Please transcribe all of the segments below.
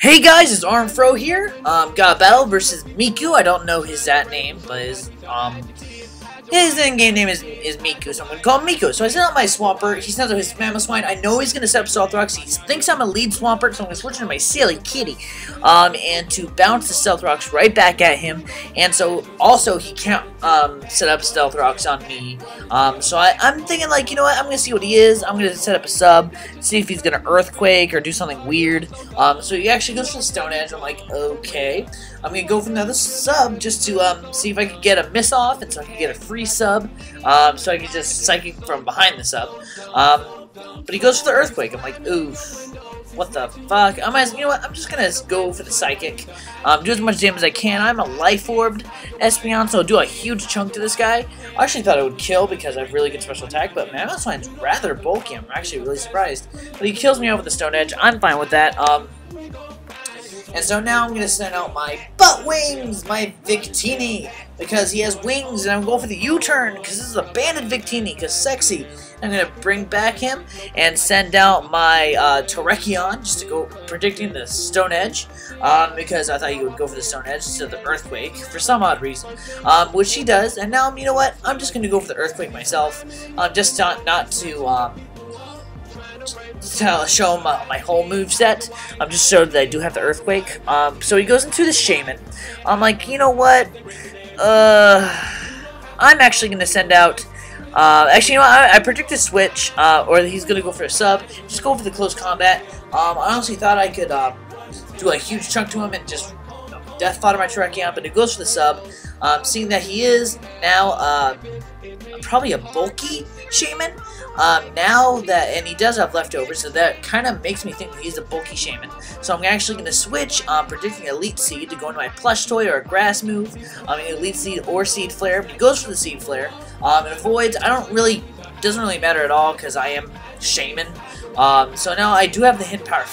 Hey guys, it's Armedfro here. Got a battle versus MIKU. I don't know his name, but his in-game name is MIKU, so I'm gonna call him MIKU. So I sent out my Swampert. He sends out his Mammoth Swine. I know he's gonna set up Stealth Rocks. He thinks I'm a lead Swampert, so I'm gonna switch into my Silly Kitty, and to bounce the Stealth Rocks right back at him. And so also he can't set up Stealth Rocks on me. So I'm thinking, like, you know what? I'm gonna see what he is. I'm gonna set up a sub, see if he's gonna Earthquake or do something weird. So he actually goes for the Stone Edge. I'm like, okay. I'm gonna go for another sub just to see if I can get a miss off, and so I can get a free sub, so I can just Psychic from behind the sub. But he goes for the Earthquake. I'm like, oof, what the fuck? You know what? I'm just gonna go for the Psychic, do as much damage as I can. I'm a Life Orbed Espeon, so I'll do a huge chunk to this guy. I actually thought it would kill because I have really good special attack, but Mammoth Swine's rather bulky. I'm actually really surprised. But he kills me over the Stone Edge. I'm fine with that. And so now I'm going to send out my Butt Wings, my Victini, because he has wings, and I'm going for the U-turn, because this is a banded Victini, because sexy. I'm going to bring back him and send out my Terrakion, just to go predicting the Stone Edge, because I thought he would go for the Stone Edge instead of the Earthquake, for some odd reason, which he does. And now, you know what, I'm just going to go for the Earthquake myself, just not to show him my whole moveset. Just so that I do have the Earthquake. So he goes into the Shaman. I'm like, you know what? I'm actually going to send out... actually, you know what? I predict a switch, or he's going to go for a sub. Just go for the close combat. I honestly thought I could do a huge chunk to him and just death fodder my Terrakion, but it goes for the sub. Seeing that he is now probably a bulky Shaman, and he does have leftovers, so that kind of makes me think that he's a bulky Shaman. So I'm actually going to switch, predicting Elite Seed to go into my Plush Toy or a Grass move. Elite Seed or Seed Flare, but he goes for the Seed Flare. And avoids, doesn't really matter at all because I am Shaman. So now I do have the Hidden Power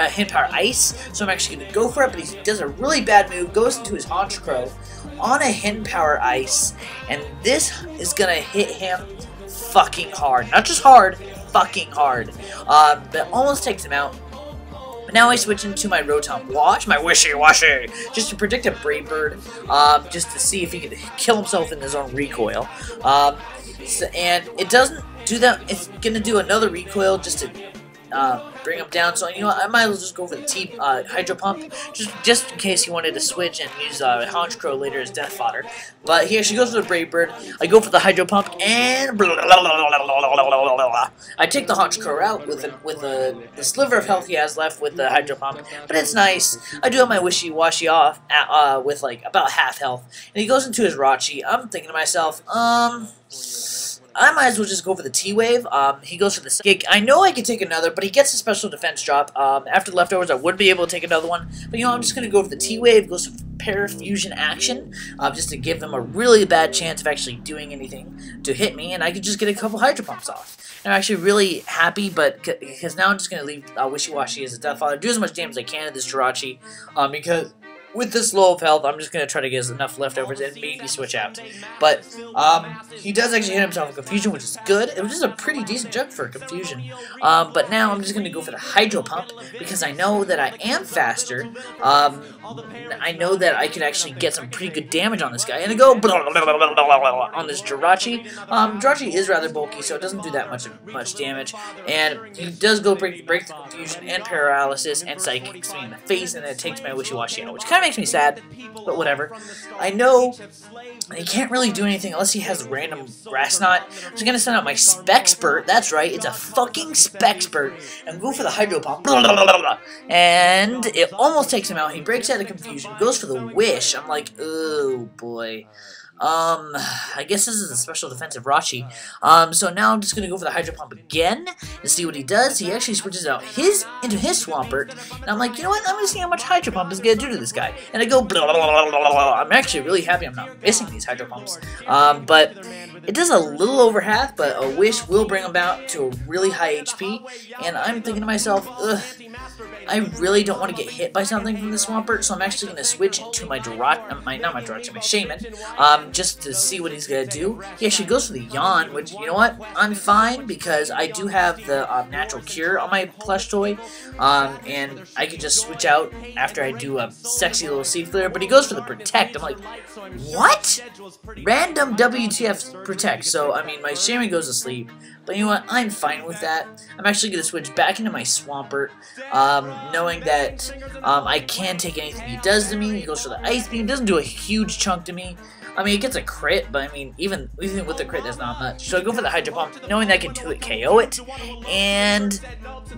Hidden Power Ice, so I'm actually going to go for it, but he does a really bad move, goes into his Honchkrow on a Hidden Power Ice, and this is going to hit him fucking hard. Not just hard, fucking hard. That almost takes him out. But now I switch into my Rotom Wash, my Wishy-Washy, just to predict a Brave Bird, just to see if he can kill himself in his own recoil. And it doesn't do that. It's gonna do another recoil just to bring him down. So, you know what, I might as well just go for the Hydro Pump, just in case he wanted to switch and use Honchkrow later as death fodder. But he actually goes for the Brave Bird. I go for the Hydro Pump, and I take the Honchkrow out with the sliver of health he has left with the Hydro Pump. But it's nice. I do have my Wishy-Washy off with like about half health, and he goes into his Rachi. I'm thinking to myself, I might as well just go for the T-Wave. He goes for the Psychic. I know I could take another, but he gets a special defense drop. After the leftovers, I would be able to take another one. But, you know, I'm just going to go for the T-Wave. Goes for Parafusion action, just to give him a really bad chance of actually doing anything to hit me, and I could just get a couple Hydro Pumps off. And I'm actually really happy, but because now I'm just going to leave Wishy-Washy as a Death Father, do as much damage as I can to this Jirachi, because with this low of health, I'm just going to try to get enough leftovers and maybe switch out. But he does actually hit himself with Confusion, which is good. It was just a pretty decent jump for Confusion. But now I'm just going to go for the Hydro Pump, because I know that I am faster. I know that I could actually get some pretty good damage on this guy. And I go on this Jirachi. Jirachi is rather bulky, so it doesn't do that much damage. And he does go break the Confusion and Paralysis and Psychics me in the face, and then it takes my Wishy-Washy out, which kind of makes me sad, but whatever. I know he can't really do anything unless he has random Grass Knot. I'm just gonna send out my Specspert. That's right, it's a fucking Specspert, and go for the Hydro Pump. And it almost takes him out. He breaks out of Confusion, goes for the Wish. I'm like, oh boy. I guess this is a special defensive Rachi. So now I'm just gonna go for the Hydro Pump again to see what he does. He actually switches out into his Swampert, and I'm like, you know what? I'm gonna see how much Hydro Pump is gonna do to this guy. And I go I'm actually really happy I'm not missing these Hydro Pumps. But it does a little over half, but a Wish will bring him out to a really high HP. And I'm thinking to myself, ugh. I really don't want to get hit by something from the Swampert, so I'm actually going to switch into my my Shaman, just to see what he's going to do. He actually goes for the Yawn, which, you know what, I'm fine, because I do have the Natural Cure on my plush toy, and I can just switch out after I do a sexy little Seed Flare, but he goes for the Protect. I'm like, what? Random WTF Protect. So, I mean, my Shaman goes to sleep, but you know what, I'm fine with that. I'm actually going to switch back into my Swampert, knowing that I can take anything he does to me. He goes for the Ice Beam, doesn't do a huge chunk to me. I mean, it gets a crit, but I mean, even with the crit, that's not much. So I go for the Hydro Pump, knowing that I can 2-hit KO it, and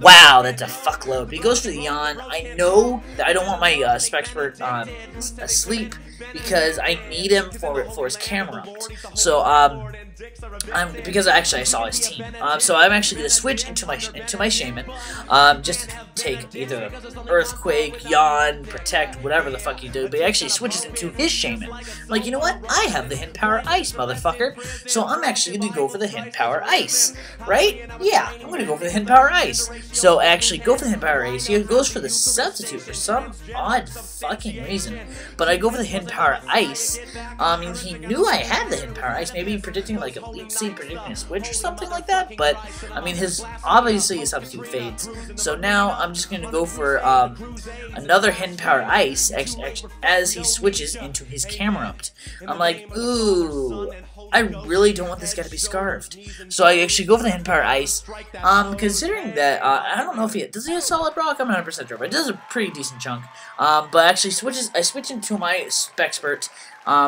wow, that's a fuckload. But he goes for the Yawn. I know that I don't want my specspert asleep, because I need him for his camera. So because actually I saw his team. So I'm actually gonna switch into my Shaman, just to take either Earthquake, Yawn, Protect, whatever the fuck you do. But he actually switches into his Shaman. I'm like, you know what? I have the Hidden Power Ice, motherfucker. So I'm actually gonna go for the Hidden Power Ice, right? Yeah, I'm gonna go for the Hidden Power Ice. So I actually go for the Hidden Power Ice. He goes for the Substitute for some odd fucking reason, but I go for the Hidden Power Ice. He knew I had the Hidden Power Ice. Maybe predicting like a Leap Seed, predicting a switch or something like that. But I mean, obviously his Substitute fades. So now I'm just gonna go for another Hidden Power Ice as he switches into his Camerupt. I'm like, ooh, I really don't want this guy to be Scarfed. So I actually go for the Hidden Power Ice. Considering that I don't know if does he have Solid Rock? I'm not 100% sure, but it does a pretty decent chunk. But actually I switch into my Specspert,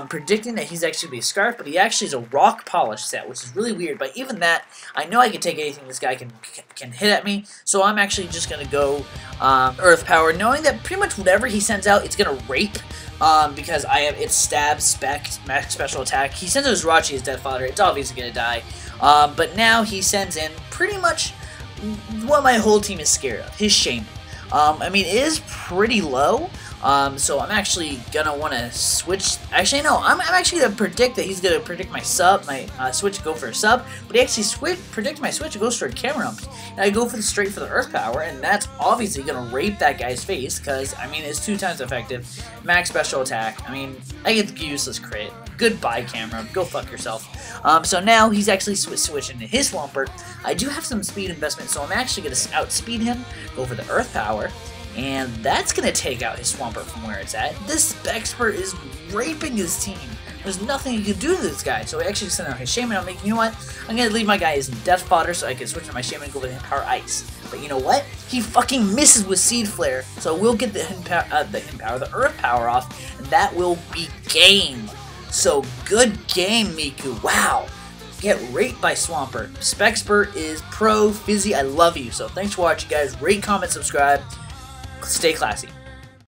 predicting that he's actually be a Scarf, but he actually is a Rock Polish set, which is really weird. But even that, I know I can take anything this guy can hit at me, so I'm actually just gonna go Earth Power, knowing that pretty much whatever he sends out, it's gonna rape. Because it's Stab, Spec, Max Special Attack. He sends out his Rachi as Death Fodder. It's obviously gonna die. But now he sends in pretty much what my whole team is scared of, his Shaman. I mean, it is pretty low, so I'm actually gonna want to switch. Actually, no, I'm actually gonna predict that he's gonna predict my sub, my switch, go for a sub, but he actually predict my switch, goes for a Camerupt, and I go straight for the Earth Power, and that's obviously gonna rape that guy's face, because I mean, it's 2 times effective, Max Special Attack. I mean, I get the useless crit. Goodbye, Camerupt. Go fuck yourself. So now he's actually switching to his Swampert. I do have some speed investment, so I'm actually going to outspeed him, go for the Earth Power, and that's going to take out his Swampert from where it's at. This Specspert is raping his team. There's nothing you can do to this guy. So I actually sent out his Shaman. I'm like, you know what? I'm going to leave my guy as Death Fodder so I can switch to my Shaman and go with Hidden Power Ice. But you know what? He fucking misses with Seed Flare. So we'll get the Earth Power off, and that will be game. So good game, Miku. Wow. Get raped by Swampert. Specspert is pro Fizzy. I love you. So thanks for watching, guys. Rate, comment, subscribe. Stay classy.